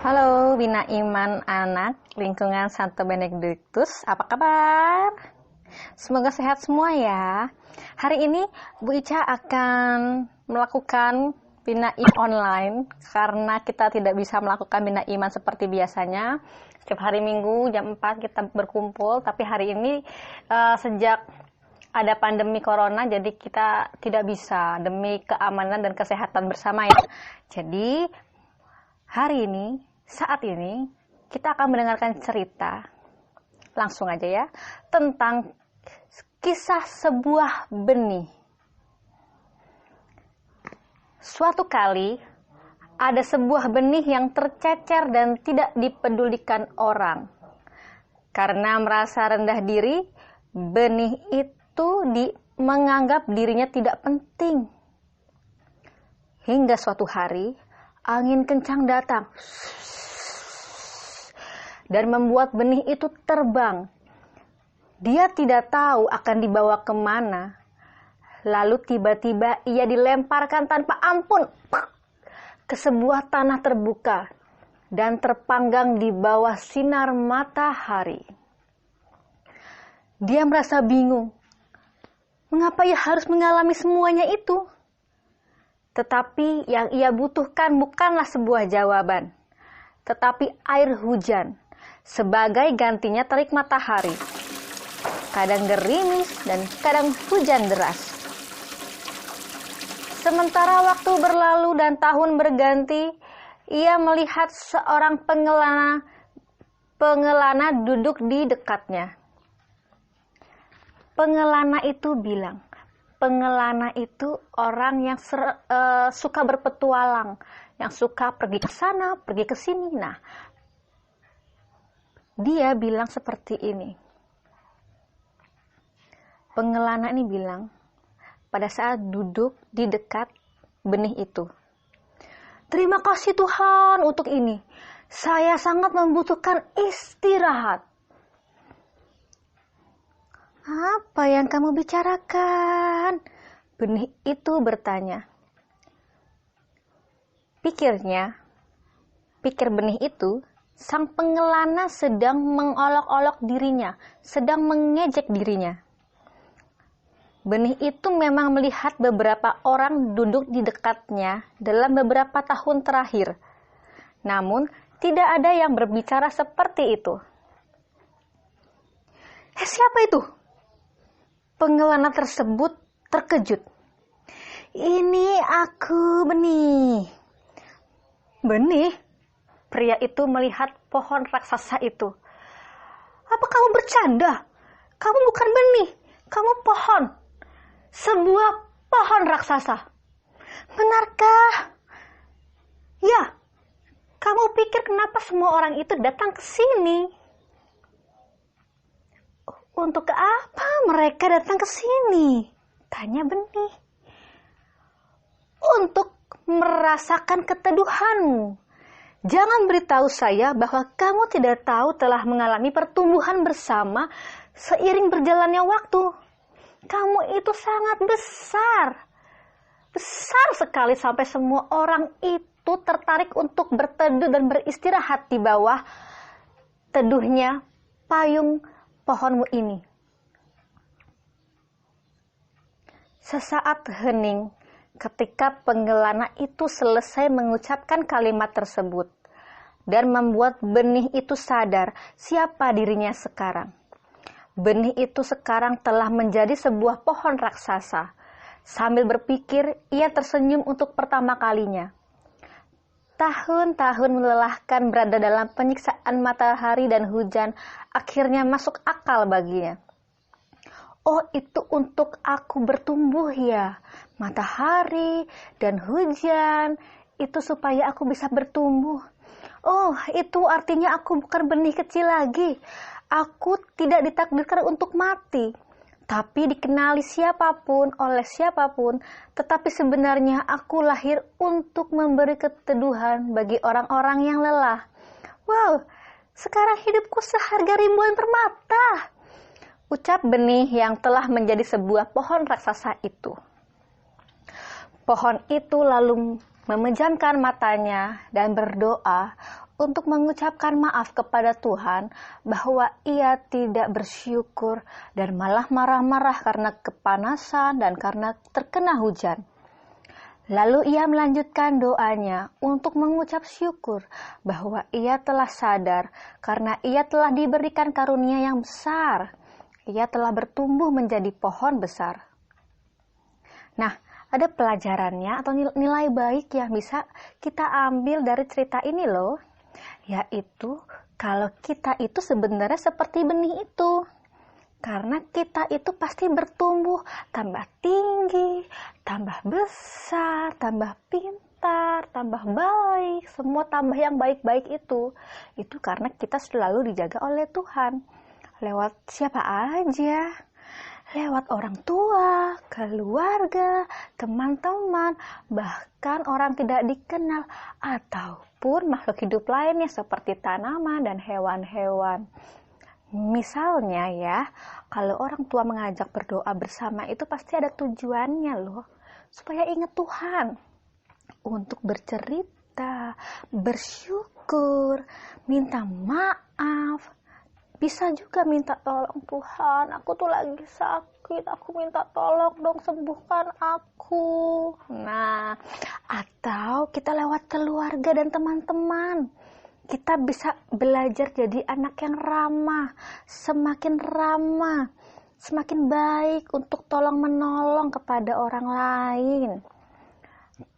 Halo, Bina Iman Anak Lingkungan Santo Benediktus, apa kabar? Semoga sehat semua ya. Hari ini Bu Ica akan melakukan Bina Iman online karena kita tidak bisa melakukan Bina Iman seperti biasanya. Setiap hari Minggu jam 4 kita berkumpul, tapi hari ini sejak ada pandemi corona, jadi kita tidak bisa demi keamanan dan kesehatan bersama ya. Jadi hari ini, saat ini, kita akan mendengarkan cerita, langsung aja ya, tentang kisah sebuah benih. Suatu kali, ada sebuah benih yang tercecer dan tidak dipedulikan orang. Karena merasa rendah diri, benih itu menganggap dirinya tidak penting. Hingga suatu hari, angin kencang datang dan membuat benih itu terbang. Dia tidak tahu akan dibawa kemana. Lalu tiba-tiba ia dilemparkan tanpa ampun ke sebuah tanah terbuka dan terpanggang di bawah sinar matahari. Dia merasa bingung. Mengapa ia harus mengalami semuanya itu? Tetapi yang ia butuhkan bukanlah sebuah jawaban, tetapi air hujan sebagai gantinya terik matahari. Kadang gerimis dan kadang hujan deras. Sementara waktu berlalu dan tahun berganti, ia melihat seorang pengelana duduk di dekatnya. Pengelana itu bilang, pengelana itu orang yang suka berpetualang, yang suka pergi ke sana, pergi ke sini. Nah, dia bilang seperti ini. Pengelana ini bilang, pada saat duduk di dekat benih itu, terima kasih Tuhan untuk ini. Saya sangat membutuhkan istirahat. Apa yang kamu bicarakan? Benih itu bertanya. Pikir benih itu, sang pengelana sedang mengolok-olok dirinya, sedang mengejek dirinya. Benih itu memang melihat beberapa orang duduk di dekatnya dalam beberapa tahun terakhir. Namun, tidak ada yang berbicara seperti itu. Siapa itu? Pengelana tersebut terkejut. Ini aku, Benih. Benih? Pria itu melihat pohon raksasa itu. Apa kamu bercanda? Kamu bukan benih, kamu pohon. Sebuah pohon raksasa. Benarkah? Ya, kamu pikir kenapa semua orang itu datang ke sini? Untuk apa mereka datang ke sini? Tanya benih. Untuk merasakan keteduhanmu. Jangan beritahu saya bahwa kamu tidak tahu telah mengalami pertumbuhan bersama seiring berjalannya waktu. Kamu itu sangat besar. Besar sekali sampai semua orang itu tertarik untuk berteduh dan beristirahat di bawah teduhnya payung pohonmu ini. Sesaat hening ketika pengelana itu selesai mengucapkan kalimat tersebut dan membuat benih itu sadar siapa dirinya sekarang. Benih itu sekarang telah menjadi sebuah pohon raksasa. Sambil berpikir, ia tersenyum untuk pertama kalinya. Tahun-tahun melelahkan berada dalam penyiksaan matahari dan hujan akhirnya masuk akal baginya. Oh, itu untuk aku bertumbuh ya. Matahari dan hujan, itu supaya aku bisa bertumbuh. Oh, itu artinya aku bukan benih kecil lagi. Aku tidak ditakdirkan untuk mati, tapi dikenali siapapun oleh siapapun, tetapi sebenarnya aku lahir untuk memberi keteduhan bagi orang-orang yang lelah. Wow, sekarang hidupku seharga ribuan permata, ucap benih yang telah menjadi sebuah pohon raksasa itu. Pohon itu lalu memejamkan matanya dan berdoa untuk mengucapkan maaf kepada Tuhan bahwa ia tidak bersyukur dan malah marah-marah karena kepanasan dan karena terkena hujan. Lalu ia melanjutkan doanya untuk mengucap syukur bahwa ia telah sadar karena ia telah diberikan karunia yang besar. Ia telah bertumbuh menjadi pohon besar. Nah, ada pelajarannya atau nilai baik yang bisa kita ambil dari cerita ini loh. Yaitu kalau kita itu sebenarnya seperti benih itu. Karena kita itu pasti bertumbuh tambah tinggi, tambah besar, tambah pintar, tambah baik. Semua tambah yang baik-baik itu. Itu karena kita selalu dijaga oleh Tuhan. Lewat siapa aja, lewat orang tua, keluarga, teman-teman, bahkan orang tidak dikenal, ataupun makhluk hidup lainnya seperti tanaman dan hewan-hewan. Misalnya ya, kalau orang tua mengajak berdoa bersama itu pasti ada tujuannya loh, supaya ingat Tuhan, untuk bercerita, bersyukur, minta maaf. Bisa juga minta tolong, Tuhan, aku tuh lagi sakit, aku minta tolong dong sembuhkan aku. Nah, atau kita lewat keluarga dan teman-teman. Kita bisa belajar jadi anak yang ramah, semakin baik untuk tolong menolong kepada orang lain.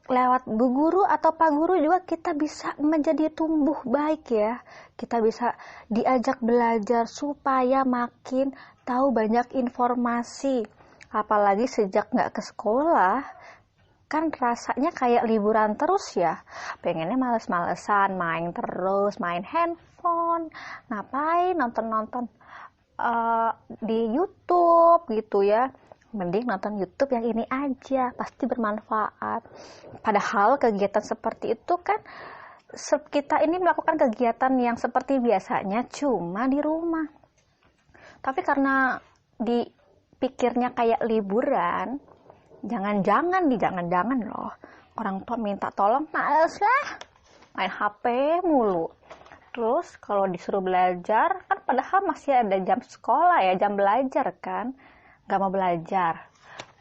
Lewat bu guru atau pak guru juga kita bisa menjadi tumbuh baik ya. Kita bisa diajak belajar supaya makin tahu banyak informasi. Apalagi sejak nggak ke sekolah, kan rasanya kayak liburan terus ya. Pengennya males-malesan, main terus, main handphone, ngapain nonton-nonton di YouTube gitu ya. Mending nonton YouTube yang ini aja, pasti bermanfaat. Padahal kegiatan seperti itu kan kita ini melakukan kegiatan yang seperti biasanya cuma di rumah. Tapi karena dipikirnya kayak liburan, jangan-jangan loh. Orang tua minta tolong, males lah, main HP mulu. Terus kalau disuruh belajar, kan padahal masih ada jam sekolah ya, jam belajar kan. Gak mau belajar,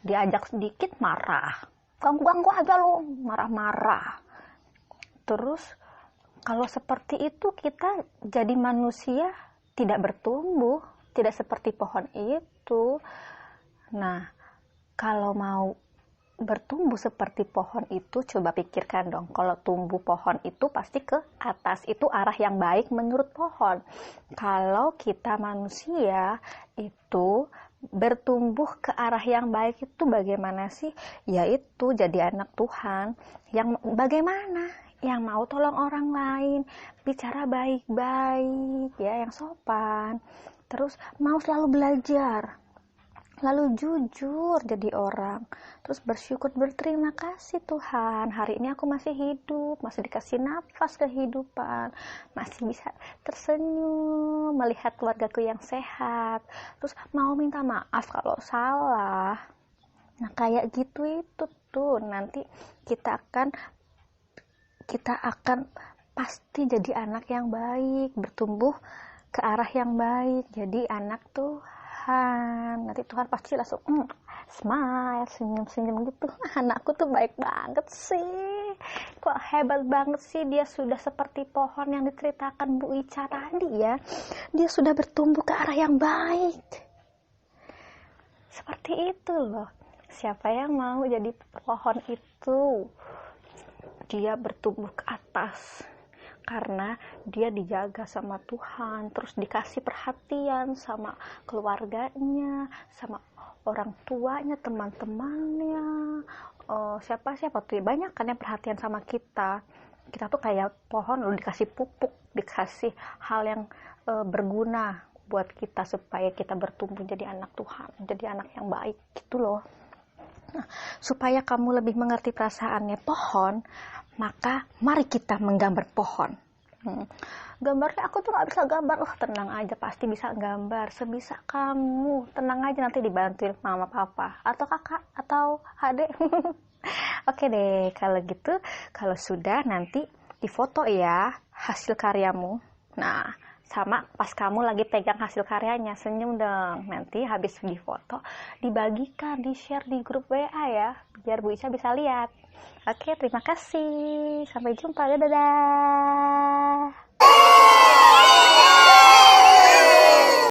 diajak sedikit marah, ganggu aja lo, marah-marah. Terus kalau seperti itu kita jadi manusia tidak bertumbuh, tidak seperti pohon itu. Nah, kalau mau bertumbuh seperti pohon itu, coba pikirkan dong, kalau tumbuh pohon itu pasti ke atas, itu arah yang baik menurut pohon. Kalau kita manusia itu bertumbuh ke arah yang baik itu bagaimana sih? Yaitu jadi anak Tuhan yang bagaimana? Yang mau tolong orang lain, bicara baik-baik ya, yang sopan. Terus mau selalu belajar, lalu jujur jadi orang, terus bersyukur, berterima kasih Tuhan, hari ini aku masih hidup, masih dikasih nafas kehidupan, masih bisa tersenyum melihat keluargaku yang sehat, terus mau minta maaf kalau salah. Nah kayak gitu itu tuh nanti kita akan pasti jadi anak yang baik, bertumbuh ke arah yang baik, jadi anak Tuhan. Nanti Tuhan pasti langsung smile, senyum-senyum gitu. Anakku tuh baik banget sih, kok hebat banget sih, dia sudah seperti pohon yang diceritakan Bu Ica tadi ya, dia sudah bertumbuh ke arah yang baik. Seperti itu loh, siapa yang mau jadi pohon itu, dia bertumbuh ke atas karena dia dijaga sama Tuhan, terus dikasih perhatian sama keluarganya, sama orang tuanya, teman-temannya, siapa tuh banyak kan yang perhatian sama kita. Kita tuh kayak pohon loh, dikasih pupuk, dikasih hal yang berguna buat kita supaya kita bertumbuh jadi anak Tuhan, jadi anak yang baik gitu loh. Nah, supaya kamu lebih mengerti perasaannya pohon, maka mari kita menggambar pohon. Gambarnya aku tuh gak bisa gambar. Tenang aja, pasti bisa gambar sebisa kamu. Tenang aja, nanti dibantuin mama papa atau kakak atau adik. Oke deh, kalau gitu, kalau sudah nanti difoto ya hasil karyamu. Nah, sama pas kamu lagi pegang hasil karyanya, senyum dong. Nanti habis difoto, dibagikan, di-share di grup WA ya, biar Bu Ica bisa lihat. Oke, terima kasih. Sampai jumpa. Dadah.